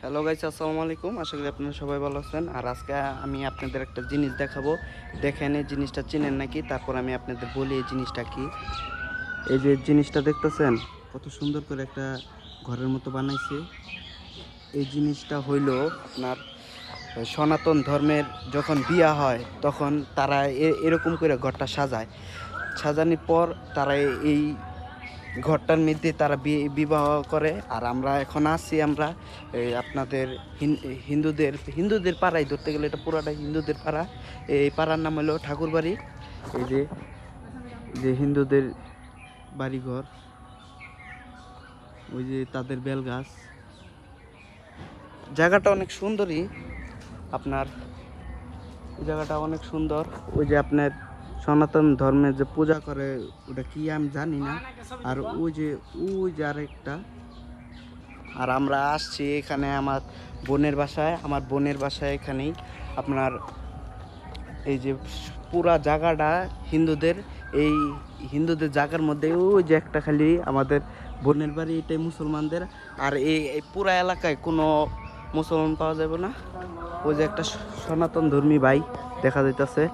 Hello guys, আসসালামু আলাইকুম। আশা করি আপনারা সবাই ভালো আছেন। আর আজকে আমি আপনাদের একটা জিনিস দেখাবো। দেখেন এই জিনিসটা চিনেন নাকি, তারপর আমি আপনাদের বলি এই জিনিসটা কি। এই যে জিনিসটা দেখতেছেন, কত সুন্দর করে একটা ঘরের মতো বানাইছে। এই জিনিসটা হইল আপনার সনাতন ধর্মের যখন বিয়া হয় তখন তারা এরকম করে ঘরটা সাজায়। সাজানোর পর তারা এই ঘরটার মধ্যে তারা বিবাহ করে। আর আমরা এখন আছি, আমরা এই আপনাদের হিন্দুদের পাড়ায় ধরতে গেলে এটা পুরাটাই হিন্দুদের পাড়া। এই পাড়ার নাম হলো ঠাকুরবাড়ি। এই যে যে হিন্দুদের বাড়িঘর, ওই যে তাদের বেলগাছ। জায়গাটা অনেক সুন্দরই আপনার, এই জায়গাটা অনেক সুন্দর। ওই যে আপনার সনাতন ধর্মের যে পূজা করে ওটা কি আমি জানি না। আর ওই যে আরেকটা। আর আমরা আসছি এখানে আমার বোনের বাসায় এখানেই আপনার। এই যে পুরা জায়গাটা হিন্দুদের, এই হিন্দুদের জায়গার মধ্যে ওই যে একটা খালি আমাদের বোনের বাড়ি, এটাই মুসলমানদের। আর এই পুরা এলাকায় কোনো মুসলমান পাওয়া যাবে না। ওই যে একটা সনাতন ধর্মী ভাই দেখা যাইতেছে।